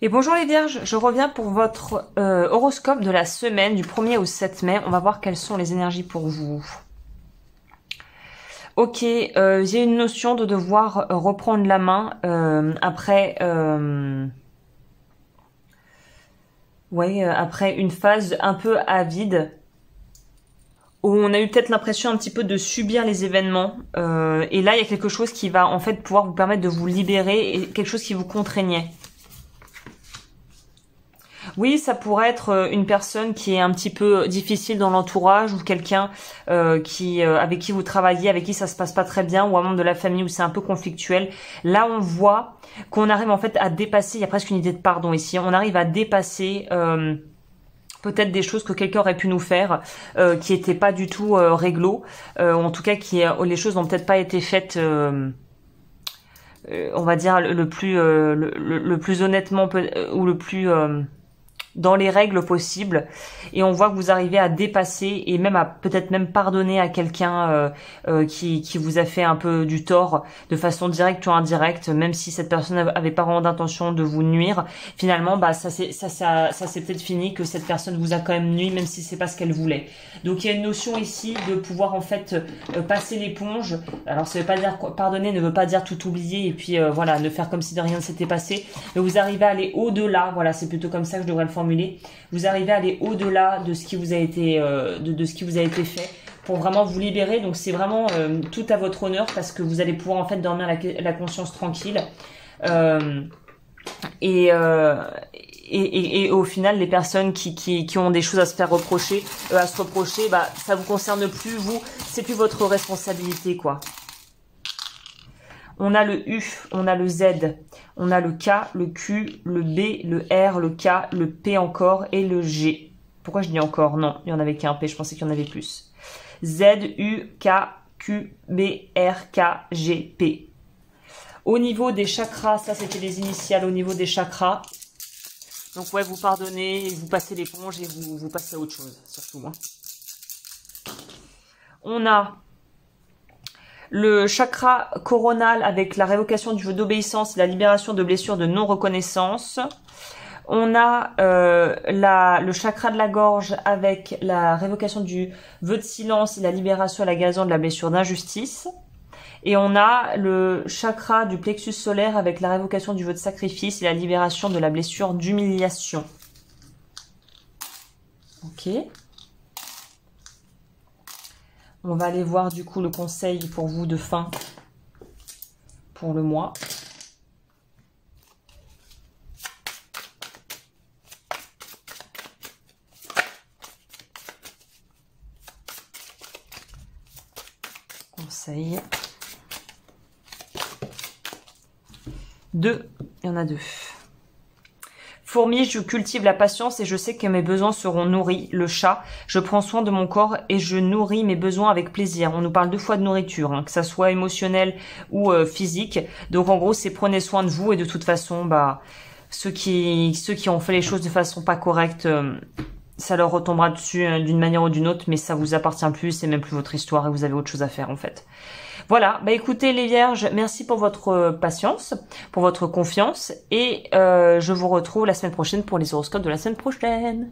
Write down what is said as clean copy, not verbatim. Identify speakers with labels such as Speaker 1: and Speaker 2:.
Speaker 1: Et bonjour les vierges, je reviens pour votre horoscope de la semaine du 1er au 7 mai. On va voir quelles sont les énergies pour vous. Ok, j'ai une notion de devoir reprendre la main après une phase un peu avide où on a eu peut-être l'impression un petit peu de subir les événements. Et là, il y a quelque chose qui va en fait pouvoir vous permettre de vous libérer et quelque chose qui vous contraignait. Oui, ça pourrait être une personne qui est un petit peu difficile dans l'entourage ou quelqu'un avec qui vous travaillez, avec qui ça se passe pas très bien, ou un membre de la famille où c'est un peu conflictuel. Là, on voit qu'on arrive en fait à dépasser, il y a presque une idée de pardon ici, on arrive à dépasser peut-être des choses que quelqu'un aurait pu nous faire qui étaient pas du tout réglo, en tout cas les choses n'ont peut-être pas été faites on va dire le plus honnêtement ou le plus dans les règles possibles, et on voit que vous arrivez à dépasser et même à peut-être même pardonner à quelqu'un qui vous a fait un peu du tort de façon directe ou indirecte, même si cette personne avait pas vraiment d'intention de vous nuire. Finalement, bah ça c'est peut-être fini, que cette personne vous a quand même nui, même si c'est pas ce qu'elle voulait. Donc il y a une notion ici de pouvoir en fait passer l'éponge. Alors ça veut pas dire pardonner, ne veut pas dire tout oublier et puis voilà, ne faire comme si de rien ne s'était passé, mais vous arrivez à aller au-delà. Voilà, c'est plutôt comme ça que je devrais le formuler. Vous arrivez à aller au-delà de ce qui vous a été de ce qui vous a été fait pour vraiment vous libérer. Donc c'est vraiment tout à votre honneur, parce que vous allez pouvoir en fait dormir la conscience tranquille. Et au final, les personnes qui ont des choses à se faire reprocher, bah ça vous concerne plus, vous, c'est plus votre responsabilité, quoi. On a le U, on a le Z, on a le K, le Q, le B, le R, le K, le P encore et le G. Pourquoi je dis encore? Non, il y en avait qu'un P, je pensais qu'il y en avait plus. Z, U, K, Q, B, R, K, G, P. Au niveau des chakras, ça c'était les initiales au niveau des chakras. Donc ouais, vous pardonnez, vous passez l'éponge et vous passez à autre chose, surtout. Hein. On a le chakra coronal avec la révocation du vœu d'obéissance et la libération de blessures de non-reconnaissance. On a le chakra de la gorge avec la révocation du vœu de silence et la libération à la gazon de la blessure d'injustice. Et on a le chakra du plexus solaire avec la révocation du vœu de sacrifice et la libération de la blessure d'humiliation. Ok. On va aller voir du coup le conseil pour vous de fin pour le mois. Conseil. 2. Il y en a 2. Fourmi, je cultive la patience et je sais que mes besoins seront nourris. Le chat, je prends soin de mon corps et je nourris mes besoins avec plaisir. On nous parle 2 fois de nourriture, hein, que ça soit émotionnel ou physique. Donc en gros, c'est prenez soin de vous, et de toute façon, bah ceux qui ont fait les choses de façon pas correcte, ça leur retombera dessus d'une manière ou d'une autre, mais ça vous appartient plus, c'est même plus votre histoire et vous avez autre chose à faire en fait. Voilà, bah écoutez les vierges, merci pour votre patience, pour votre confiance, et je vous retrouve la semaine prochaine pour les horoscopes de la semaine prochaine.